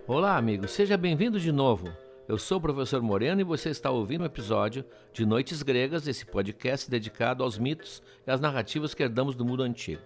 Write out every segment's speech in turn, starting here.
Olá, amigo, seja bem-vindo de novo. Eu sou o professor Moreno e você está ouvindo um episódio de Noites Gregas, esse podcast dedicado aos mitos e às narrativas que herdamos do mundo antigo.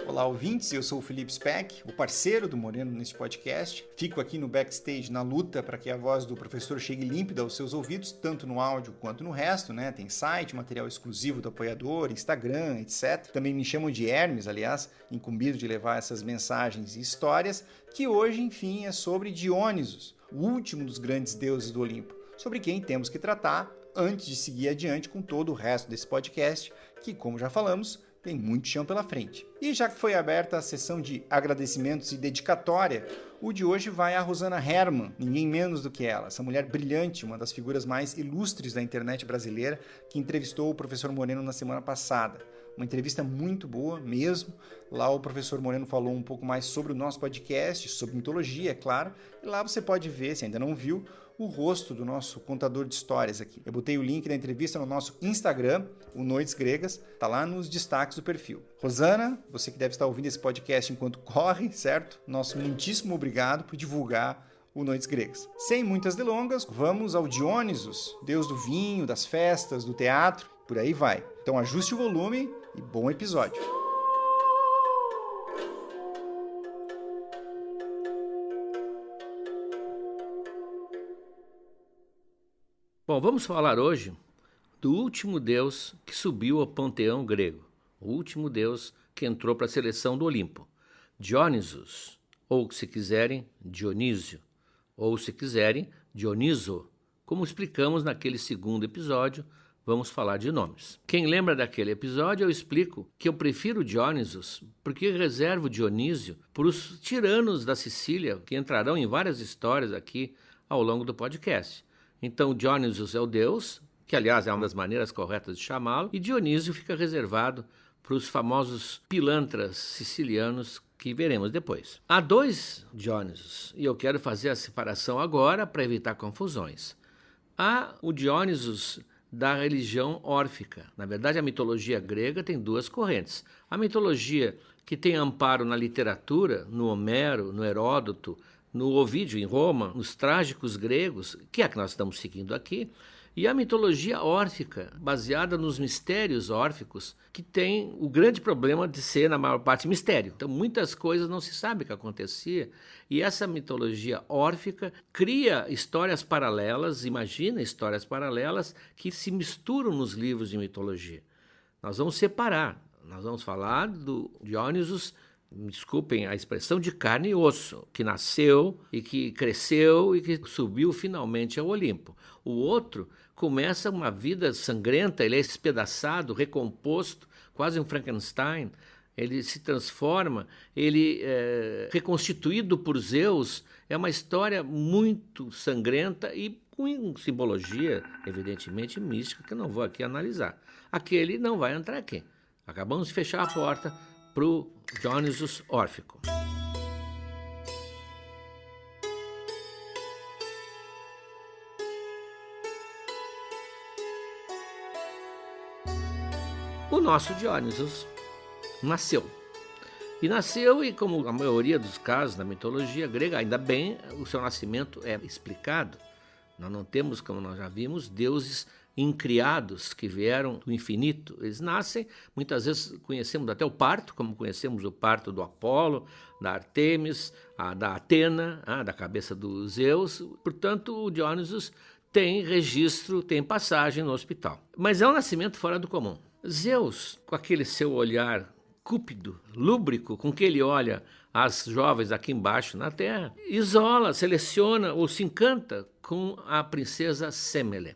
Olá, ouvintes, eu sou o Felipe Speck, o parceiro do Moreno neste podcast. Fico aqui no backstage na luta para que a voz do professor chegue límpida aos seus ouvidos, tanto no áudio quanto no resto, né? Tem site, material exclusivo do apoiador, Instagram, etc. Também me chamam de Hermes, aliás, incumbido de levar essas mensagens e histórias, que hoje, enfim, é sobre Diónisos, o último dos grandes deuses do Olimpo, sobre quem temos que tratar antes de seguir adiante com todo o resto desse podcast, que, como já falamos, tem muito chão pela frente. E já que foi aberta a sessão de agradecimentos e dedicatória, o de hoje vai a Rosana Herman, ninguém menos do que ela, essa mulher brilhante, uma das figuras mais ilustres da internet brasileira, que entrevistou o professor Moreno na semana passada. Uma entrevista muito boa mesmo. Lá o professor Moreno falou um pouco mais sobre o nosso podcast, sobre mitologia, é claro. E lá você pode ver, se ainda não viu, o rosto do nosso contador de histórias aqui. Eu botei o link da entrevista no nosso Instagram, o Noites Gregas, tá lá nos destaques do perfil. Rosana, você que deve estar ouvindo esse podcast enquanto corre, certo? Nosso muitíssimo obrigado por divulgar o Noites Gregas. Sem muitas delongas, vamos ao Diónisos, deus do vinho, das festas, do teatro, por aí vai. Então ajuste o volume e bom episódio. Bom, vamos falar hoje do último deus que subiu ao panteão grego, o último deus que entrou para a seleção do Olimpo, Diónisos, ou se quiserem, Dionísio, ou se quiserem, Dioniso. Como explicamos naquele segundo episódio, vamos falar de nomes. Quem lembra daquele episódio, eu explico que eu prefiro Diónisos porque reservo Dionísio para os tiranos da Sicília, que entrarão em várias histórias aqui ao longo do podcast. Então, Diónisos é o deus, que aliás é uma das maneiras corretas de chamá-lo, e Dionísio fica reservado para os famosos pilantras sicilianos que veremos depois. Há dois Diónisos, e eu quero fazer a separação agora para evitar confusões. Há o Diónisos da religião órfica. Na verdade, a mitologia grega tem duas correntes. A mitologia que tem amparo na literatura, no Homero, no Heródoto, no Ovídio, em Roma, nos trágicos gregos, que é a que nós estamos seguindo aqui, e a mitologia órfica, baseada nos mistérios órficos, que tem o grande problema de ser, na maior parte, mistério. Então, muitas coisas não se sabe o que acontecia, e essa mitologia órfica cria histórias paralelas, imagina histórias paralelas, que se misturam nos livros de mitologia. Nós vamos separar, nós vamos falar do Diónisos, desculpem a expressão, de carne e osso, que nasceu e que cresceu e que subiu finalmente ao Olimpo. O outro começa uma vida sangrenta, ele é espedaçado, recomposto, quase um Frankenstein, ele se transforma, ele é reconstituído por Zeus, é uma história muito sangrenta e com simbologia, evidentemente, mística, que eu não vou aqui analisar. Aquele não vai entrar aqui. Acabamos de fechar a porta para o Diónisos órfico. O nosso Diónisos nasceu. E como a maioria dos casos da mitologia grega, ainda bem, o seu nascimento é explicado. Nós não temos, como nós já vimos, deuses incriados que vieram do infinito. Eles nascem, muitas vezes conhecemos até o parto, como conhecemos o parto do Apolo, da Artemis, da Atena, da cabeça do Zeus. Portanto, o Diónisos tem registro, tem passagem no hospital. Mas é um nascimento fora do comum. Zeus, com aquele seu olhar cúpido, lúbrico, com que ele olha as jovens aqui embaixo na terra, isola, seleciona ou se encanta com a princesa Semele.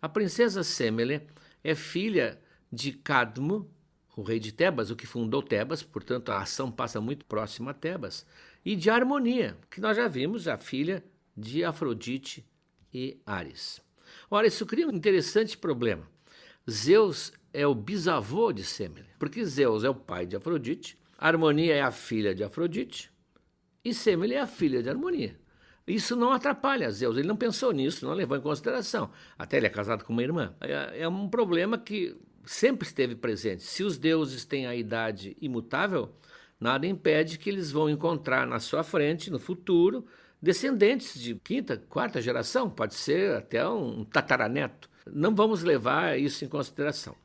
A princesa Semele é filha de Cadmo, o rei de Tebas, o que fundou Tebas, portanto a ação passa muito próxima a Tebas, e de Harmonia, que nós já vimos, a filha de Afrodite e Ares. Ora, isso cria um interessante problema. Zeus é o bisavô de Semele, porque Zeus é o pai de Afrodite, Harmonia é a filha de Afrodite e Semele é a filha de Harmonia. Isso não atrapalha Zeus, ele não pensou nisso, não levou em consideração. Até ele é casado com uma irmã. É um problema que sempre esteve presente. Se os deuses têm a idade imutável, nada impede que eles vão encontrar na sua frente, no futuro, descendentes de quinta, quarta geração, pode ser até um tataraneto. Não vamos levar isso em consideração.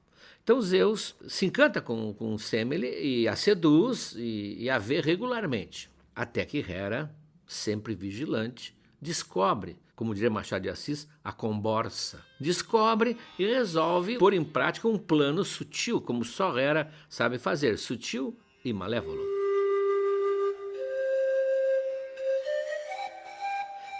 Então Zeus se encanta com Semele e a seduz e a vê regularmente, até que Hera, sempre vigilante, descobre, como diria Machado de Assis, a comborça. Descobre e resolve pôr em prática um plano sutil, como só Hera sabe fazer, sutil e malévolo.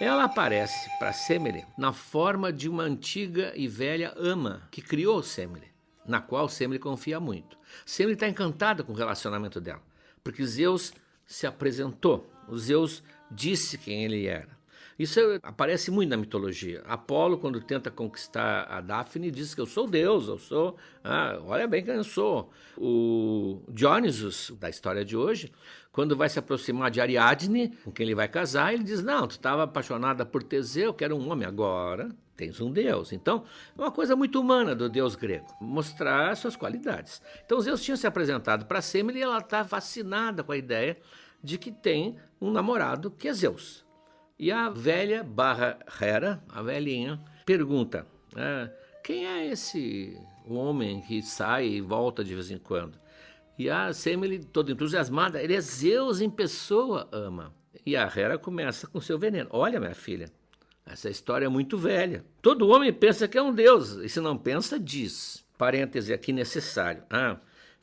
Ela aparece para Semele na forma de uma antiga e velha ama que criou Semele, na qual Semele confia muito. Semele está encantada com o relacionamento dela, porque Zeus se apresentou, o Zeus disse quem ele era. Isso aparece muito na mitologia. Apolo, quando tenta conquistar a Dáfne, diz que eu sou Deus, olha bem quem eu sou. O Dionysus, da história de hoje, quando vai se aproximar de Ariadne, com quem ele vai casar, ele diz, não, tu estava apaixonada por Teseu, que era um homem, agora tens um Deus. Então, é uma coisa muito humana do Deus grego, mostrar suas qualidades. Então, Zeus tinha se apresentado para Semele e ela está fascinada com a ideia de que tem um namorado que é Zeus. E a velha Hera, a velhinha, pergunta, quem é esse homem que sai e volta de vez em quando? E a Semele, toda entusiasmada, ele é Zeus em pessoa, ama. E a Hera começa com seu veneno. Olha, minha filha, essa história é muito velha. Todo homem pensa que é um deus, e se não pensa, diz. Parêntese aqui necessário.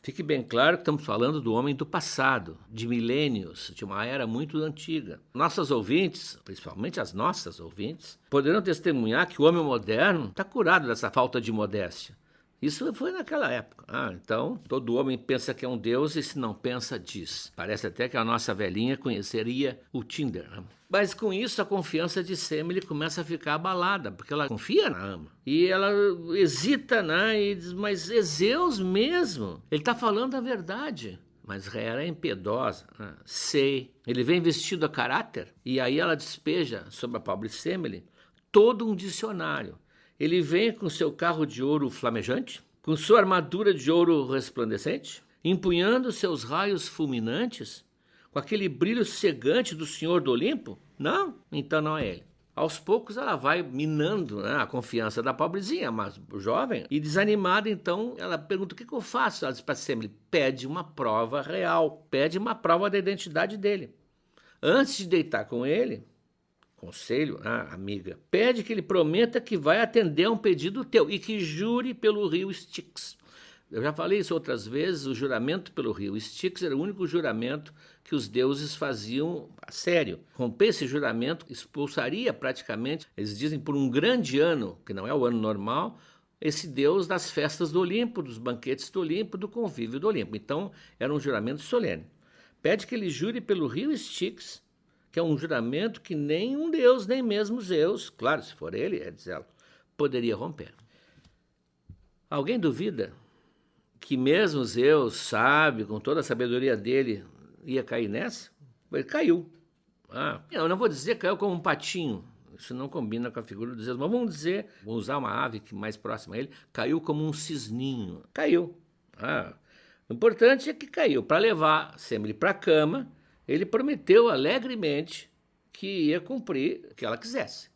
Fique bem claro que estamos falando do homem do passado, de milênios, de uma era muito antiga. Nossas ouvintes, principalmente as nossas ouvintes, poderão testemunhar que o homem moderno está curado dessa falta de modéstia. Isso foi naquela época. Então, todo homem pensa que é um deus e se não pensa, diz. Parece até que a nossa velhinha conheceria o Tinder, né? Mas com isso a confiança de Semele começa a ficar abalada, porque ela confia na ama. E ela hesita, né? E diz, mas é Zeus mesmo? Ele está falando a verdade. Mas Hera é impiedosa. Sei. Ele vem vestido a caráter e aí ela despeja sobre a pobre Semele todo um dicionário. Ele vem com seu carro de ouro flamejante, com sua armadura de ouro resplandecente, empunhando seus raios fulminantes, com aquele brilho cegante do Senhor do Olimpo? Não, então não é ele. Aos poucos ela vai minando, né, a confiança da pobrezinha, mas jovem, e desanimada, então ela pergunta, o que eu faço? Ela diz para Semele, pede uma prova real, pede uma prova da identidade dele. Antes de deitar com ele, conselho, amiga, pede que ele prometa que vai atender a um pedido teu e que jure pelo rio Styx. Eu já falei isso outras vezes, o juramento pelo rio Styx era o único juramento que os deuses faziam a sério. Romper esse juramento expulsaria praticamente, eles dizem, por um grande ano, que não é o ano normal, esse deus das festas do Olimpo, dos banquetes do Olimpo, do convívio do Olimpo. Então, era um juramento solene. Pede que ele jure pelo rio Styx, que é um juramento que nenhum deus, nem mesmo Zeus, claro, se for ele, diz ela, poderia romper. Alguém duvida que mesmo Zeus sabe, com toda a sabedoria dele, ia cair nessa? Ele caiu. Eu não vou dizer que caiu como um patinho, isso não combina com a figura de Zeus, mas vamos usar uma ave que mais próxima a ele, caiu como um cisninho. Caiu. O importante é que caiu. Para levar Semele para a cama, ele prometeu alegremente que ia cumprir o que ela quisesse.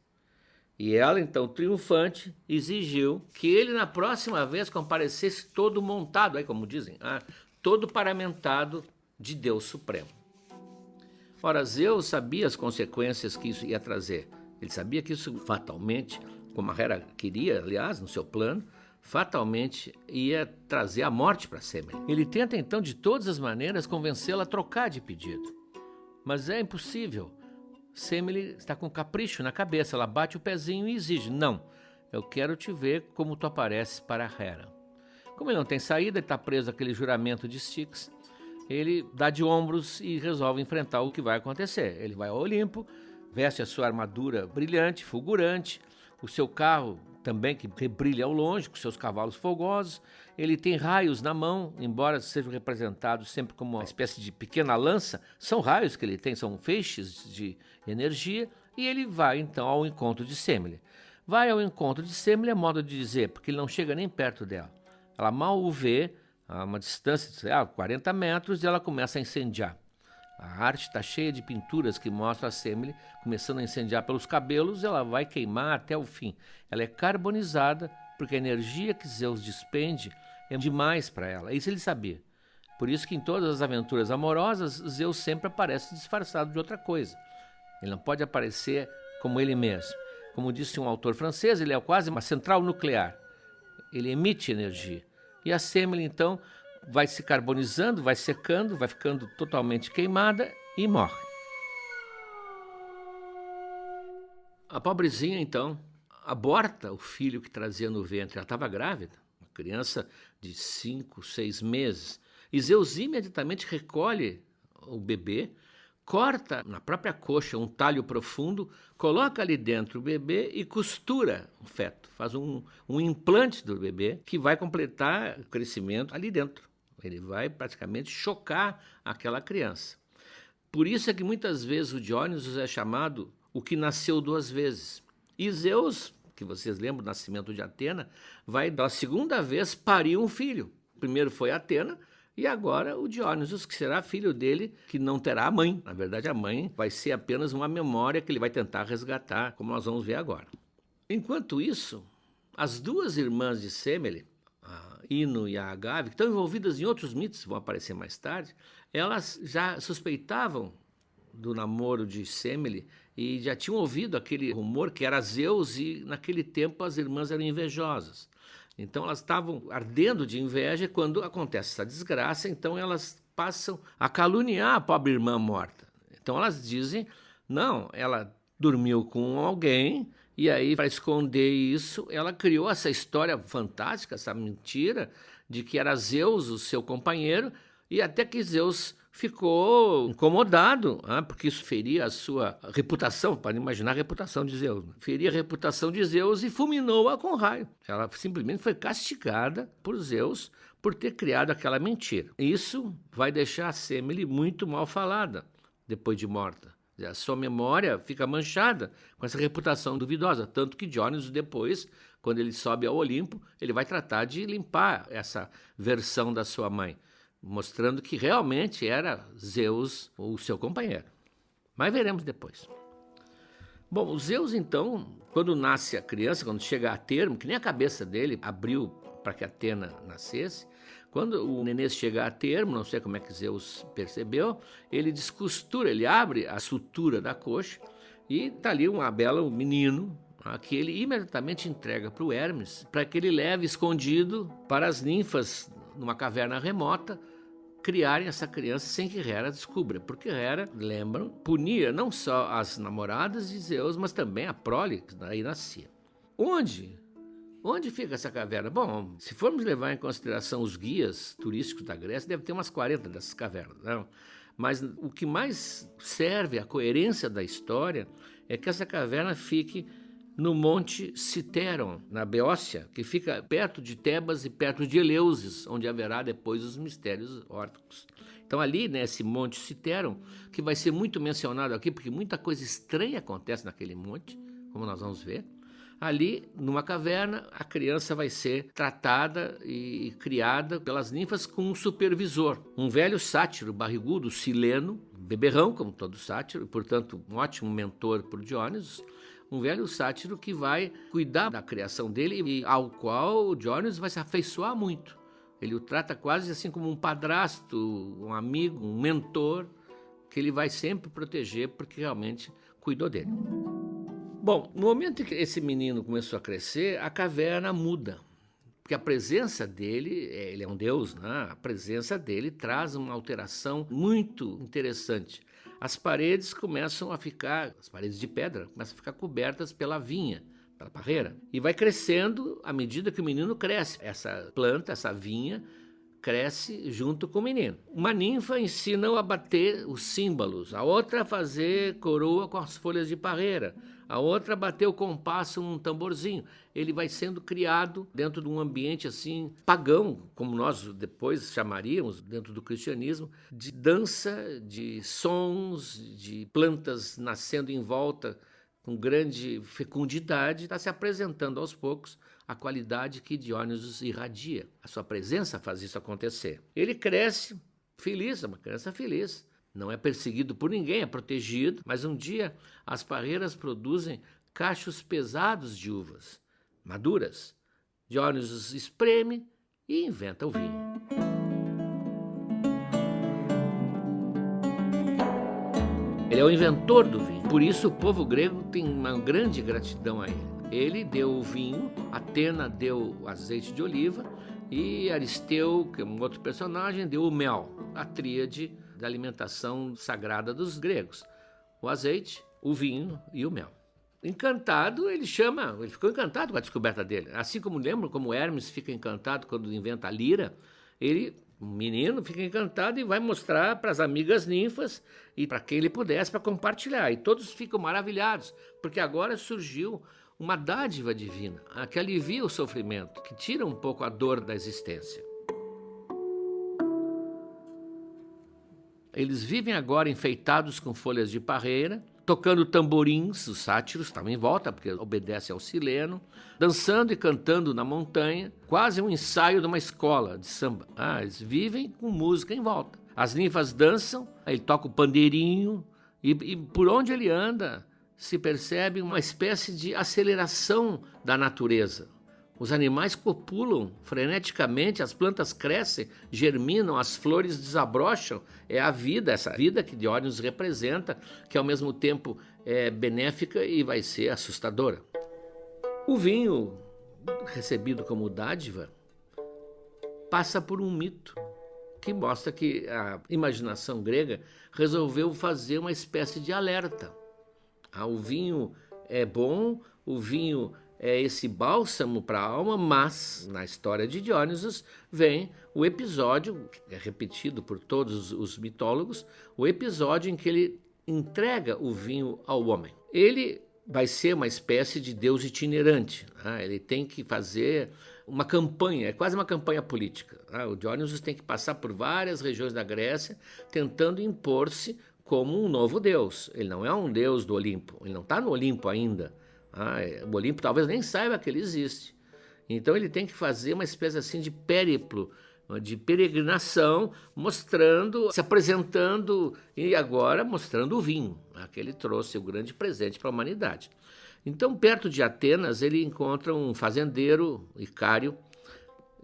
E ela, então, triunfante, exigiu que ele, na próxima vez, comparecesse todo montado, aí como dizem, todo paramentado de Deus Supremo. Ora, Zeus sabia as consequências que isso ia trazer. Ele sabia que isso fatalmente, como a Hera queria, aliás, no seu plano, fatalmente ia trazer a morte para Semele. Ele tenta, então, de todas as maneiras, convencê-la a trocar de pedido. Mas é impossível. Semele está com capricho na cabeça, ela bate o pezinho e exige, não, eu quero te ver como tu apareces para Hera. Como ele não tem saída, ele está preso àquele juramento de Styx, ele dá de ombros e resolve enfrentar o que vai acontecer. Ele vai ao Olimpo, veste a sua armadura brilhante, fulgurante, o seu carro também que brilha ao longe, com seus cavalos fogosos, ele tem raios na mão, embora sejam representados sempre como uma espécie de pequena lança, são raios que ele tem, são feixes de energia, e ele vai então ao encontro de Semele. Vai ao encontro de Semele é modo de dizer, porque ele não chega nem perto dela. Ela mal o vê, a uma distância de 40 metros, e ela começa a incendiar. A arte está cheia de pinturas que mostram a Semele começando a incendiar pelos cabelos, ela vai queimar até o fim. Ela é carbonizada porque a energia que Zeus despende é demais para ela. Isso ele sabia. Por isso que em todas as aventuras amorosas, Zeus sempre aparece disfarçado de outra coisa. Ele não pode aparecer como ele mesmo. Como disse um autor francês, ele é quase uma central nuclear. Ele emite energia. E a Semele, então, vai se carbonizando, vai secando, vai ficando totalmente queimada e morre. A pobrezinha, então, aborta o filho que trazia no ventre. Ela estava grávida, uma criança de 5, 6 meses. E Zeus imediatamente recolhe o bebê, corta na própria coxa um talho profundo, coloca ali dentro o bebê e costura o feto. Faz um implante do bebê que vai completar o crescimento ali dentro. Ele vai praticamente chocar aquela criança. Por isso é que muitas vezes o Diónisos é chamado o que nasceu 2 vezes. E Zeus, que vocês lembram do nascimento de Atena, vai da segunda vez parir um filho. Primeiro foi Atena, e agora o Diónisos, que será filho dele, que não terá mãe. Na verdade, a mãe vai ser apenas uma memória que ele vai tentar resgatar, como nós vamos ver agora. Enquanto isso, as 2 irmãs de Semele, a Ino e a Agave, que estão envolvidas em outros mitos, vão aparecer mais tarde, elas já suspeitavam do namoro de Semele e já tinham ouvido aquele rumor que era Zeus, e naquele tempo as irmãs eram invejosas. Então elas estavam ardendo de inveja, e quando acontece essa desgraça, então elas passam a caluniar a pobre irmã morta. Então elas dizem, não, ela dormiu com alguém, e aí para esconder isso, ela criou essa história fantástica, essa mentira, de que era Zeus o seu companheiro, e até que Zeus ficou incomodado, porque isso feria a sua reputação. Pode imaginar a reputação de Zeus. Feria a reputação de Zeus e fulminou-a com raio. Ela simplesmente foi castigada por Zeus por ter criado aquela mentira. Isso vai deixar a Semele muito mal falada depois de morta. A sua memória fica manchada com essa reputação duvidosa, tanto que Diónisos depois, quando ele sobe ao Olimpo, ele vai tratar de limpar essa versão da sua mãe, mostrando que realmente era Zeus o seu companheiro. Mas veremos depois. Bom, o Zeus, então, quando nasce a criança, quando chega a termo, que nem a cabeça dele abriu para que Atena nascesse, quando o nenê chega a termo, não sei como é que Zeus percebeu, ele descostura, ele abre a sutura da coxa e está ali um belo menino, que ele imediatamente entrega para o Hermes, para que ele leve escondido para as ninfas numa caverna remota, criarem essa criança sem que Hera descubra, porque Hera, lembram, punia não só as namoradas de Zeus, mas também a prole que daí nascia. Onde fica essa caverna? Bom, se formos levar em consideração os guias turísticos da Grécia, deve ter umas 40 dessas cavernas, não? Mas o que mais serve à coerência da história é que essa caverna fique no Monte Citeron, na Beócia, que fica perto de Tebas e perto de Eleusis, onde haverá depois os mistérios órficos. Então ali, nesse Monte Citeron, que vai ser muito mencionado aqui, porque muita coisa estranha acontece naquele monte, como nós vamos ver, ali, numa caverna, a criança vai ser tratada e criada pelas ninfas com um supervisor, um velho sátiro barrigudo, Sileno, beberrão, como todo sátiro, e, portanto, um ótimo mentor para o Diónisos, um velho sátiro que vai cuidar da criação dele e ao qual o Diónisos vai se afeiçoar muito. Ele o trata quase assim como um padrasto, um amigo, um mentor, que ele vai sempre proteger porque realmente cuidou dele. Bom, no momento em que esse menino começou a crescer, a caverna muda, porque a presença dele, ele é um deus, né? A presença dele traz uma alteração muito interessante. As paredes começam a ficar, as paredes de pedra, começam a ficar cobertas pela vinha, pela parreira, e vai crescendo à medida que o menino cresce. Essa planta, essa vinha, cresce junto com o menino. Uma ninfa ensina-o a bater os símbolos, a outra a fazer coroa com as folhas de parreira, a outra a bater o compasso num tamborzinho. Ele vai sendo criado dentro de um ambiente assim pagão, como nós depois chamaríamos, dentro do cristianismo, de dança, de sons, de plantas nascendo em volta com grande fecundidade, está se apresentando aos poucos a qualidade que Diónisos irradia. A sua presença faz isso acontecer. Ele cresce feliz, é uma criança feliz, Não é perseguido por ninguém, é protegido, mas um dia as parreiras produzem cachos pesados de uvas maduras. Diónisos espreme e inventa o vinho. Ele é o inventor do vinho, por isso o povo grego tem uma grande gratidão a ele. Ele deu o vinho, Atena deu o azeite de oliva e Aristeu, que é um outro personagem, deu o mel, a tríade da alimentação sagrada dos gregos. O azeite, o vinho e o mel. Encantado, ele ficou encantado com a descoberta dele. Assim como lembro, como Hermes fica encantado quando inventa a lira, o menino fica encantado e vai mostrar para as amigas ninfas e para quem ele pudesse para compartilhar. E todos ficam maravilhados, porque agora surgiu uma dádiva divina, que alivia o sofrimento, que tira um pouco a dor da existência. Eles vivem agora enfeitados com folhas de parreira, tocando tamborins, os sátiros estavam em volta, porque obedece ao Sileno, dançando e cantando na montanha, quase um ensaio de uma escola de samba. Eles vivem com música em volta. As ninfas dançam, ele toca o pandeirinho, e por onde ele anda se percebe uma espécie de aceleração da natureza. Os animais copulam freneticamente, as plantas crescem, germinam, as flores desabrocham. É a vida, essa vida que Diógenes representa, que ao mesmo tempo é benéfica e vai ser assustadora. O vinho, recebido como dádiva, passa por um mito que mostra que a imaginação grega resolveu fazer uma espécie de alerta. O vinho é bom, o vinho é esse bálsamo para a alma, mas na história de Diónisos vem o episódio, que é repetido por todos os mitólogos, o episódio em que ele entrega o vinho ao homem. Ele vai ser uma espécie de deus itinerante, ele tem que fazer uma campanha, é quase uma campanha política. O Diónisos tem que passar por várias regiões da Grécia tentando impor-se como um novo deus. Ele não é um deus do Olimpo, ele não está no Olimpo ainda. O Olimpo talvez nem saiba que ele existe. Então ele tem que fazer uma espécie assim de périplo, de peregrinação, mostrando, se apresentando e agora mostrando o vinho, que ele trouxe o grande presente para a humanidade. Então, perto de Atenas, ele encontra um fazendeiro, Icário,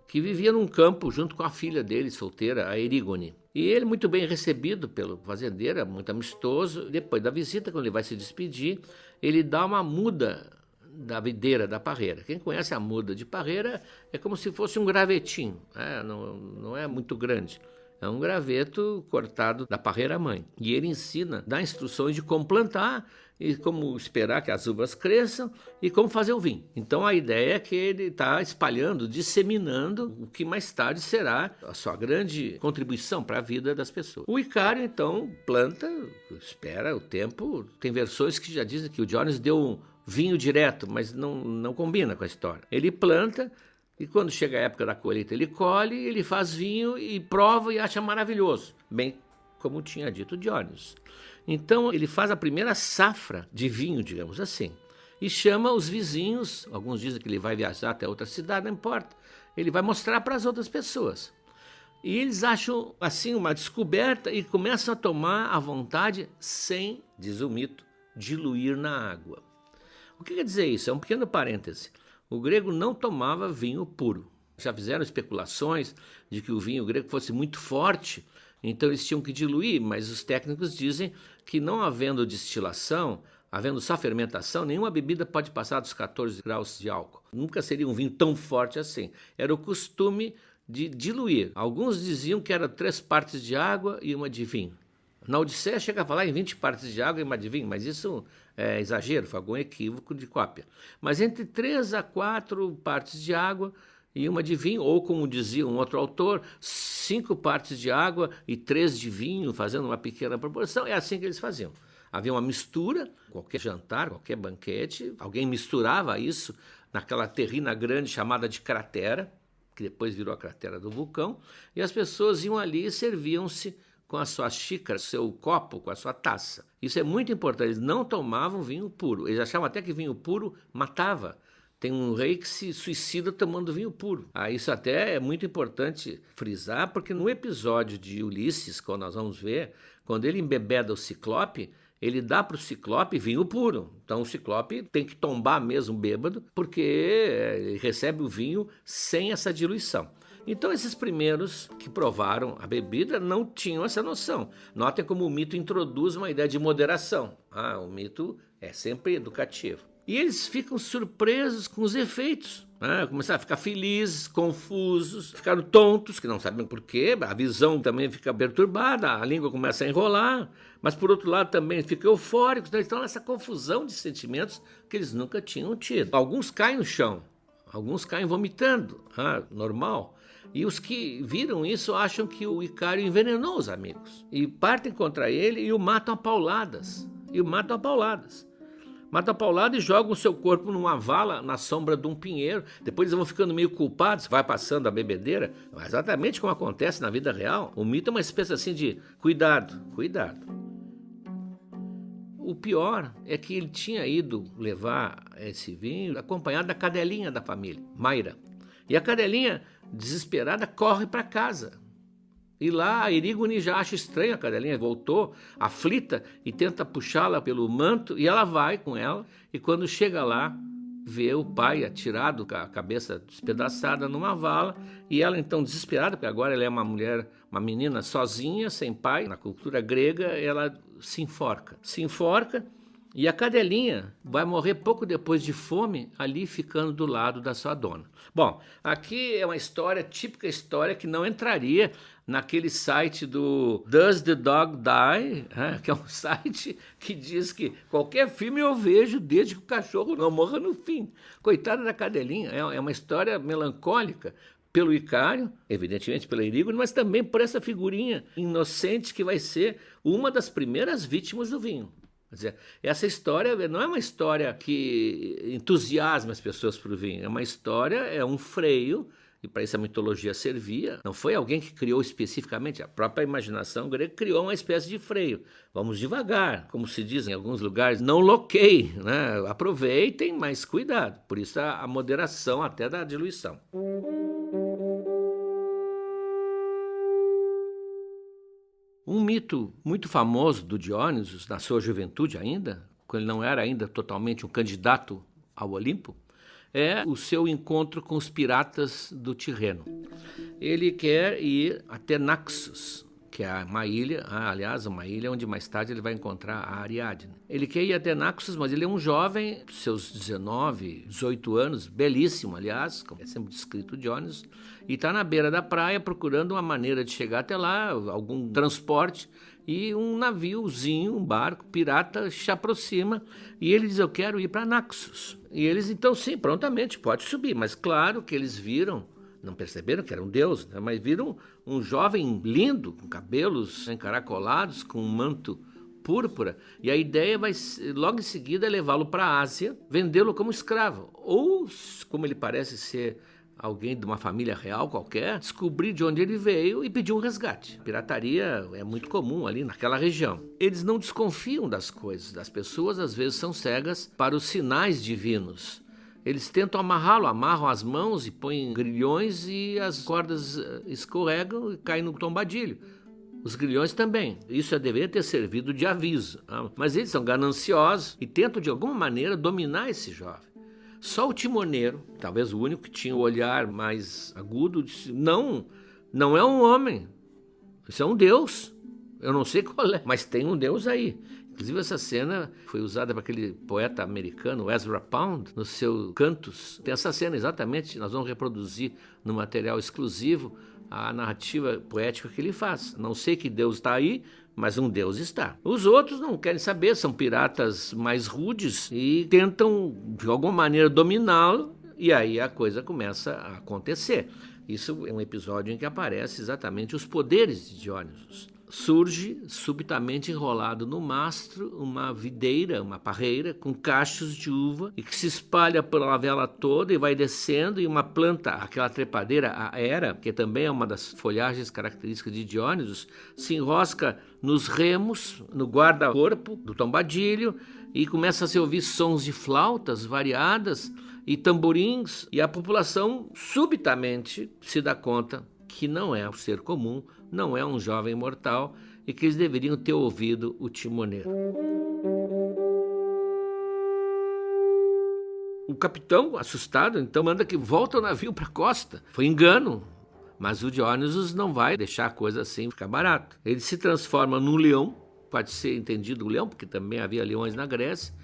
que vivia num campo junto com a filha dele, solteira, a Erígone. E ele, muito bem recebido pelo fazendeiro, muito amistoso. Depois da visita, quando ele vai se despedir, ele dá uma muda da videira da parreira. Quem conhece a muda de parreira é como se fosse um gravetinho, não é muito grande. É um graveto cortado da parreira mãe. E ele ensina, dá instruções de como plantar e como esperar que as uvas cresçam e como fazer o vinho. Então a ideia é que ele está espalhando, disseminando o que mais tarde será a sua grande contribuição para a vida das pessoas. O Icário, então, planta, espera o tempo. Tem versões que já dizem que o Diógenes deu um vinho direto, mas não combina com a história. Ele planta, e quando chega a época da colheita, ele colhe, ele faz vinho e prova e acha maravilhoso, bem como tinha dito Diógenes. Então ele faz a primeira safra de vinho, digamos assim, e chama os vizinhos. Alguns dizem que ele vai viajar até outra cidade, não importa. Ele vai mostrar para as outras pessoas. E eles acham assim uma descoberta e começam a tomar à vontade sem, diz o mito, diluir na água. O que quer dizer isso? É um pequeno parêntese. O grego não tomava vinho puro. Já fizeram especulações de que o vinho grego fosse muito forte, então eles tinham que diluir, mas os técnicos dizem que não havendo destilação, havendo só fermentação, nenhuma bebida pode passar dos 14 graus de álcool. Nunca seria um vinho tão forte assim. Era o costume de diluir. Alguns diziam que era 3 partes de água e 1 de vinho. Na Odisseia chega a falar em 20 partes de água e 1 de vinho, mas isso é exagero, foi algum equívoco de cópia. Mas entre 3 a 4 partes de água e 1 de vinho, ou como dizia um outro autor, 5 partes de água e 3 de vinho, fazendo uma pequena proporção, é assim que eles faziam. Havia uma mistura, qualquer jantar, qualquer banquete, alguém misturava isso naquela terrina grande chamada de cratera, que depois virou a cratera do vulcão, e as pessoas iam ali e serviam-se com a sua xícara, seu copo, com a sua taça. Isso é muito importante, eles não tomavam vinho puro. Eles achavam até que vinho puro matava, Tem um rei que se suicida tomando vinho puro. Isso até é muito importante frisar, porque no episódio de Ulisses, quando nós vamos ver, quando ele embebeda o Ciclope, ele dá para o Ciclope vinho puro. Então o Ciclope tem que tombar mesmo bêbado, porque ele recebe o vinho sem essa diluição. Então esses primeiros que provaram a bebida não tinham essa noção. Notem como o mito introduz uma ideia de moderação. O mito é sempre educativo. E eles ficam surpresos com os efeitos. Começaram a ficar felizes, confusos, ficaram tontos, que não sabem por quê. A visão também fica perturbada, a língua começa a enrolar, mas por outro lado também ficam eufóricos. Então estão nessa confusão de sentimentos que eles nunca tinham tido. Alguns caem no chão, alguns caem vomitando, normal. E os que viram isso acham que o Icário envenenou os amigos. E partem contra ele e o matam a pauladas. Matam a paulada e jogam o seu corpo numa vala na sombra de um pinheiro. Depois eles vão ficando meio culpados, vai passando a bebedeira. Exatamente como acontece na vida real. O mito é uma espécie assim de cuidado. O pior é que ele tinha ido levar esse vinho acompanhado da cadelinha da família, Mayra. E a cadelinha, desesperada, corre para casa. E lá a Erígone já acha estranho a cadelinha, voltou aflita e tenta puxá-la pelo manto, e ela vai com ela, e quando chega lá, vê o pai atirado com a cabeça despedaçada numa vala, e ela então desesperada, porque agora ela é uma mulher, uma menina sozinha, sem pai, na cultura grega, ela se enforca, e a cadelinha vai morrer pouco depois de fome, ali ficando do lado da sua dona. Bom, aqui é uma história, típica história que não entraria naquele site do Does the Dog Die? Que é um site que diz que qualquer filme eu vejo desde que o cachorro não morra no fim. Coitada da cadelinha, é uma história melancólica pelo Icário, evidentemente pela Erígone, mas também por essa figurinha inocente que vai ser uma das primeiras vítimas do vinho. Quer dizer, essa história não é uma história que entusiasma as pessoas para o vinho, é uma história, é um freio, e para isso a mitologia servia. Não foi alguém que criou especificamente, a própria imaginação grega criou uma espécie de freio. Vamos devagar, como se diz em alguns lugares, não loquei, né? Aproveitem, mas cuidado. Por isso a moderação até da diluição. Um mito muito famoso do Diónisos, na sua juventude ainda, quando ele não era ainda totalmente um candidato ao Olimpo, é o seu encontro com os piratas do Tirreno. Ele quer ir até Naxos, que é uma ilha, uma ilha onde mais tarde ele vai encontrar a Ariadne. Ele quer ir até Naxos, mas ele é um jovem, seus 19, 18 anos, belíssimo, aliás, como é sempre descrito Diónisos, e está na beira da praia procurando uma maneira de chegar até lá, algum transporte, e um naviozinho, um barco pirata se aproxima e ele diz: eu quero ir para Naxos. E eles então, sim, prontamente, pode subir, mas claro que eles viram, não perceberam que era um deus, né? Mas viram um jovem lindo, com cabelos encaracolados, com um manto púrpura, e a ideia vai logo em seguida levá-lo para a Ásia, vendê-lo como escravo, ou, como ele parece ser alguém de uma família real qualquer, descobrir de onde ele veio e pedir um resgate. Pirataria é muito comum ali naquela região. Eles não desconfiam das coisas, das pessoas às vezes são cegas para os sinais divinos. Eles tentam amarrá-lo, amarram as mãos e põem grilhões e as cordas escorregam e caem no tombadilho. Os grilhões também. Isso deveria ter servido de aviso. Mas eles são gananciosos e tentam de alguma maneira dominar esse jovem. Só o timoneiro, talvez o único que tinha o olhar mais agudo, disse: não é um homem, isso é um deus, eu não sei qual é, mas tem um deus aí. Inclusive essa cena foi usada por aquele poeta americano, Ezra Pound, nos seus cantos. Tem essa cena exatamente, nós vamos reproduzir no material exclusivo a narrativa poética que ele faz. Não sei que deus está aí, mas um deus está. Os outros não querem saber, são piratas mais rudes e tentam de alguma maneira dominá-lo, e aí a coisa começa a acontecer. Isso é um episódio em que aparece exatamente os poderes de Diónisos. Surge subitamente enrolado no mastro uma videira, uma parreira com cachos de uva e que se espalha pela vela toda e vai descendo, e uma planta, aquela trepadeira, a Hera, que também é uma das folhagens características de Diónisos, se enrosca nos remos, no guarda-corpo do tombadilho, e começa a se ouvir sons de flautas variadas, e tamborins, e a população subitamente se dá conta que não é um ser comum, não é um jovem mortal e que eles deveriam ter ouvido o timoneiro. O capitão, assustado, então manda que volta o navio para a costa. Foi engano, mas o Dionysus não vai deixar a coisa assim ficar barato. Ele se transforma num leão, pode ser entendido o leão, porque também havia leões na Grécia,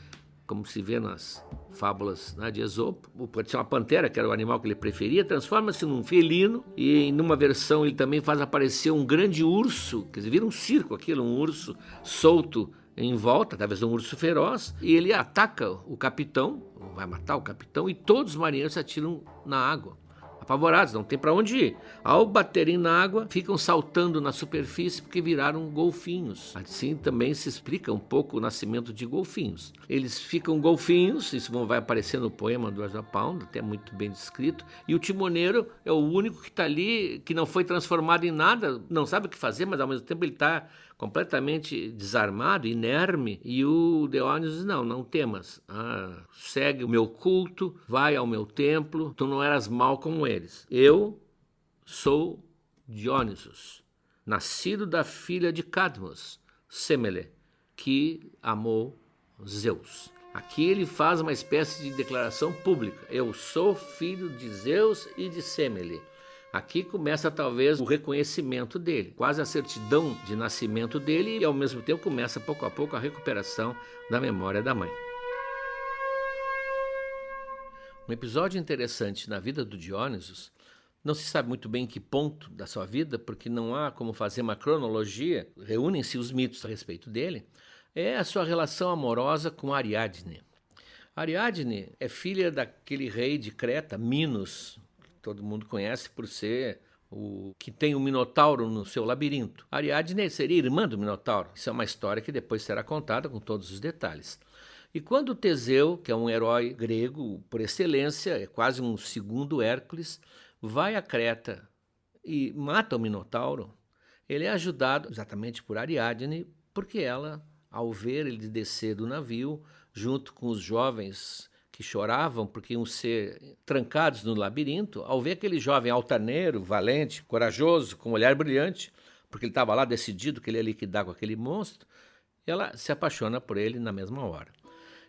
como se vê nas fábulas, né, de Esopo. Pode ser uma pantera, que era o animal que ele preferia, transforma-se num felino, e numa versão ele também faz aparecer um grande urso, quer dizer, vira um circo aquilo, um urso solto em volta, talvez um urso feroz, e ele ataca o capitão, vai matar o capitão, e todos os marinheiros se atiram na água, apavorados, não tem para onde ir. Ao baterem na água, ficam saltando na superfície porque viraram golfinhos. Assim também se explica um pouco o nascimento de golfinhos. Eles ficam golfinhos, isso vai aparecer no poema do Ezra Pound, até muito bem descrito, e o timoneiro é o único que está ali, que não foi transformado em nada, não sabe o que fazer, mas ao mesmo tempo ele está completamente desarmado, inerme, e o Dionysus, não temas, segue o meu culto, vai ao meu templo, tu não eras mal como eles. Eu sou Dionysus, nascido da filha de Cadmos, Semele, que amou Zeus. Aqui ele faz uma espécie de declaração pública, eu sou filho de Zeus e de Semele. Aqui começa talvez o reconhecimento dele, quase a certidão de nascimento dele, e ao mesmo tempo começa pouco a pouco a recuperação da memória da mãe. Um episódio interessante na vida do Dionysus, não se sabe muito bem em que ponto da sua vida, porque não há como fazer uma cronologia, reúnem-se os mitos a respeito dele, é a sua relação amorosa com Ariadne. Ariadne é filha daquele rei de Creta, Minos, todo mundo conhece por ser o que tem o Minotauro no seu labirinto. Ariadne seria irmã do Minotauro. Isso é uma história que depois será contada com todos os detalhes. E quando Teseu, que é um herói grego por excelência, é quase um segundo Hércules, vai a Creta e mata o Minotauro, ele é ajudado exatamente por Ariadne, porque ela, ao ver ele descer do navio, junto com os jovens que choravam porque iam ser trancados no labirinto, ao ver aquele jovem altaneiro, valente, corajoso, com um olhar brilhante, porque ele estava lá decidido que ele ia liquidar com aquele monstro, ela se apaixona por ele na mesma hora.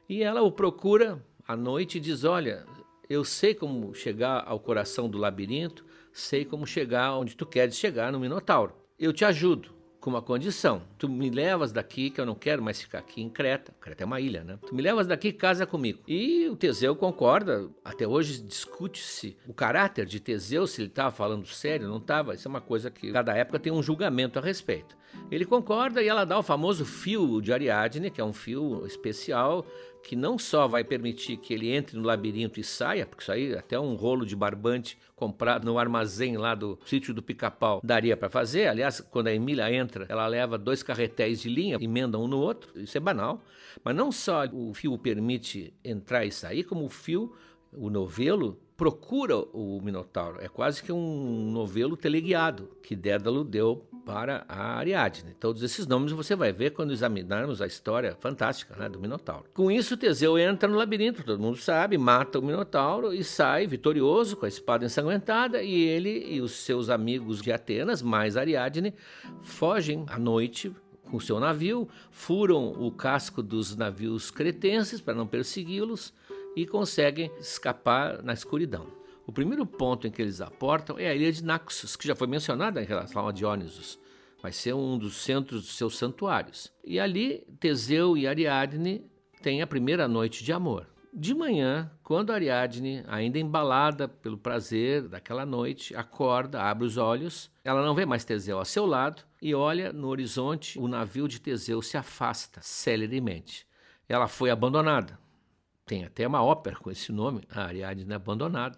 E ela o procura à noite e diz, olha, eu sei como chegar ao coração do labirinto, sei como chegar onde tu queres chegar no Minotauro. Eu te ajudo. Com uma condição, tu me levas daqui, que eu não quero mais ficar aqui em Creta. Creta é uma ilha, né? Tu me levas daqui e casa comigo. E o Teseu concorda, até hoje discute-se o caráter de Teseu, se ele estava falando sério, não estava. Isso é uma coisa que cada época tem um julgamento a respeito. Ele concorda e ela dá o famoso fio de Ariadne, que é um fio especial, que não só vai permitir que ele entre no labirinto e saia, porque isso aí até um rolo de barbante comprado no armazém lá do sítio do Pica-Pau daria para fazer. Aliás, quando a Emília entra, ela leva 2 carretéis de linha, emendam um no outro, isso é banal. Mas não só o fio permite entrar e sair, como o fio, o novelo, procura o Minotauro. É quase que um novelo teleguiado que Dédalo deu para a Ariadne. Todos esses nomes você vai ver quando examinarmos a história fantástica, né, do Minotauro. Com isso, Teseu entra no labirinto, todo mundo sabe, mata o Minotauro e sai vitorioso com a espada ensanguentada, e ele e os seus amigos de Atenas, mais Ariadne, fogem à noite com seu navio, furam o casco dos navios cretenses para não persegui-los e conseguem escapar na escuridão. O primeiro ponto em que eles aportam é a ilha de Naxos, que já foi mencionada em relação a Dionysus. Vai ser um dos centros dos seus santuários. E ali, Teseu e Ariadne têm a primeira noite de amor. De manhã, quando Ariadne, ainda embalada pelo prazer daquela noite, acorda, abre os olhos, ela não vê mais Teseu ao seu lado e olha no horizonte, o navio de Teseu se afasta celeremente. Ela foi abandonada. Tem até uma ópera com esse nome, a Ariadne Abandonada.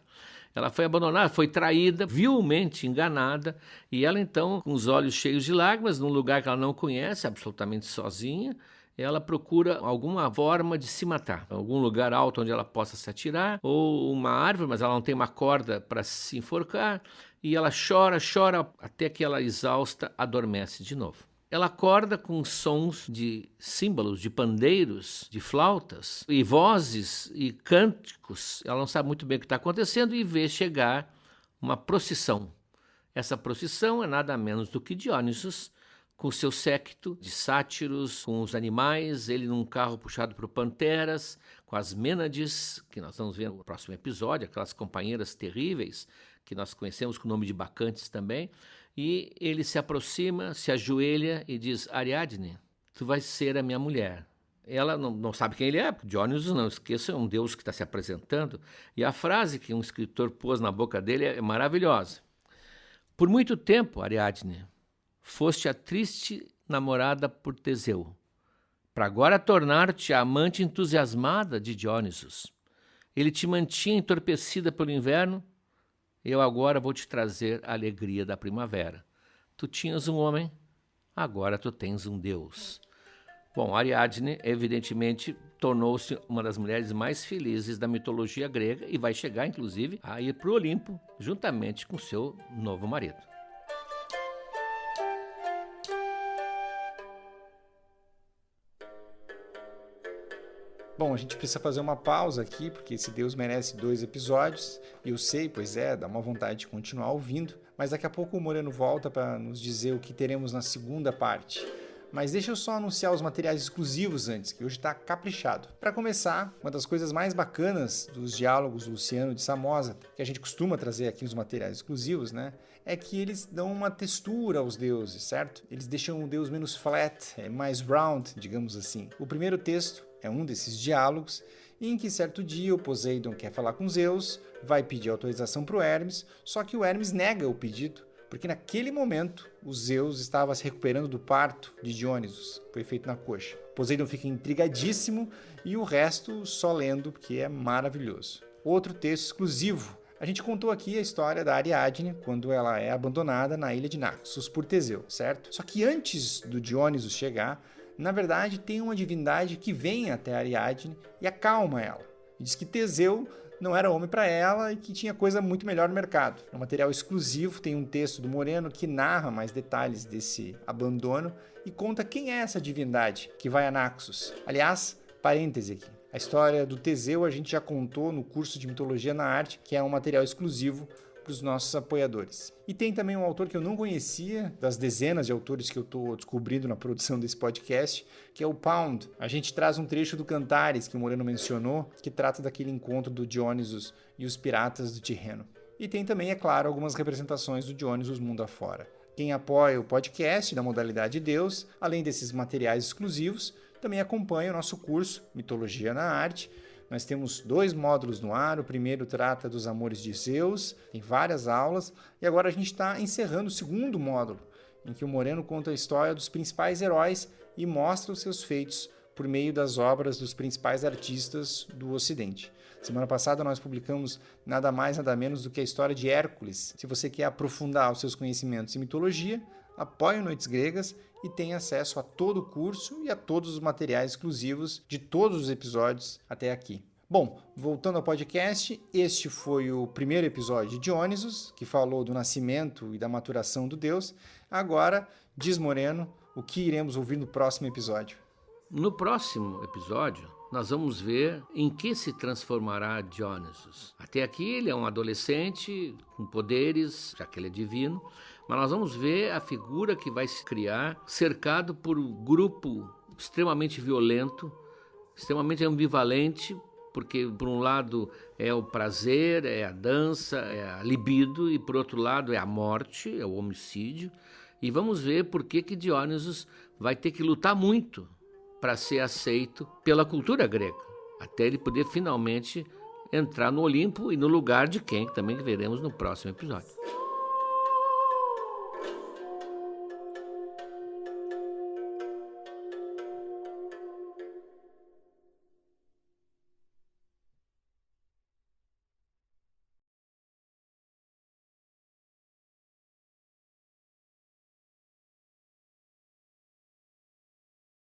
Ela foi abandonada, foi traída, vilmente enganada, e ela então, com os olhos cheios de lágrimas, num lugar que ela não conhece, absolutamente sozinha, ela procura alguma forma de se matar. Algum lugar alto onde ela possa se atirar, ou uma árvore, mas ela não tem uma corda para se enforcar, e ela chora, até que ela, exausta, adormece de novo. ela acorda com sons de símbolos, de pandeiros, de flautas, e vozes e cânticos. Ela não sabe muito bem o que está acontecendo e vê chegar uma procissão. Essa procissão é nada menos do que Diónisos, com seu séquito de sátiros, com os animais, ele num carro puxado por panteras, com as Mênades, que nós vamos ver no próximo episódio, aquelas companheiras terríveis, que nós conhecemos com o nome de Bacantes também, e ele se aproxima, se ajoelha e diz: Ariadne, tu vais ser a minha mulher. Ela não sabe quem ele é, porque Diónisos, não esqueça, é um deus que está se apresentando, e a frase que um escritor pôs na boca dele é maravilhosa. Por muito tempo, Ariadne, foste a triste namorada por Teseu, para agora tornar-te a amante entusiasmada de Diónisos. Ele te mantinha entorpecida pelo inverno, eu agora vou te trazer a alegria da primavera. Tu tinhas um homem, agora tu tens um deus. Bom, Ariadne, evidentemente, tornou-se uma das mulheres mais felizes da mitologia grega e vai chegar, inclusive, a ir para o Olimpo, juntamente com seu novo marido. Bom, a gente precisa fazer uma pausa aqui, porque esse Deus merece 2 episódios, e eu sei, pois é, dá uma vontade de continuar ouvindo, mas daqui a pouco o Moreno volta para nos dizer o que teremos na segunda parte. Mas deixa eu só anunciar os materiais exclusivos antes, que hoje está caprichado. Para começar, uma das coisas mais bacanas dos diálogos do Luciano de Samoza, que a gente costuma trazer aqui nos materiais exclusivos, né, é que eles dão uma textura aos deuses, certo? Eles deixam o deus menos flat, mais round, digamos assim. O primeiro texto é um desses diálogos, em que certo dia o Poseidon quer falar com Zeus, vai pedir autorização para o Hermes, só que o Hermes nega o pedido, porque naquele momento o Zeus estava se recuperando do parto de Diónisos, foi feito na coxa. Poseidon fica intrigadíssimo e o resto só lendo, porque é maravilhoso. Outro texto exclusivo. A gente contou aqui a história da Ariadne quando ela é abandonada na ilha de Naxos por Teseu, certo? Só que antes do Diónisos chegar, na verdade, tem uma divindade que vem até Ariadne e acalma ela. E diz que Teseu não era homem para ela e que tinha coisa muito melhor no mercado. É um material exclusivo, tem um texto do Moreno que narra mais detalhes desse abandono e conta quem é essa divindade que vai a Naxos. Aliás, parêntese aqui. A história do Teseu a gente já contou no curso de Mitologia na Arte, que é um material exclusivo para os nossos apoiadores. E tem também um autor que eu não conhecia, das dezenas de autores que eu estou descobrindo na produção desse podcast, que é o Pound. A gente traz um trecho do Cantares, que o Moreno mencionou, que trata daquele encontro do Diónisos e os piratas do Tirreno. E tem também, é claro, algumas representações do Diónisos mundo afora. Quem apoia o podcast da modalidade Deus, além desses materiais exclusivos, também acompanha o nosso curso Mitologia na Arte. Nós temos 2 módulos no ar, o primeiro trata dos amores de Zeus, tem várias aulas, e agora a gente está encerrando o segundo módulo, em que o Moreno conta a história dos principais heróis e mostra os seus feitos por meio das obras dos principais artistas do Ocidente. Semana passada nós publicamos nada mais, nada menos do que a história de Hércules. Se você quer aprofundar os seus conhecimentos em mitologia, apoie o Noites Gregas e tem acesso a todo o curso e a todos os materiais exclusivos de todos os episódios até aqui. Bom, voltando ao podcast, este foi o primeiro episódio de Diónisos, que falou do nascimento e da maturação do deus. Agora, diz Moreno, o que iremos ouvir no próximo episódio. No próximo episódio, nós vamos ver em que se transformará Diónisos. Até aqui ele é um adolescente com poderes, já que ele é divino, mas nós vamos ver a figura que vai se criar cercado por um grupo extremamente violento, extremamente ambivalente, porque por um lado é o prazer, é a dança, é a libido, e por outro lado é a morte, é o homicídio. E vamos ver por que Diónisos vai ter que lutar muito para ser aceito pela cultura grega, até ele poder finalmente entrar no Olimpo e no lugar de quem também veremos no próximo episódio.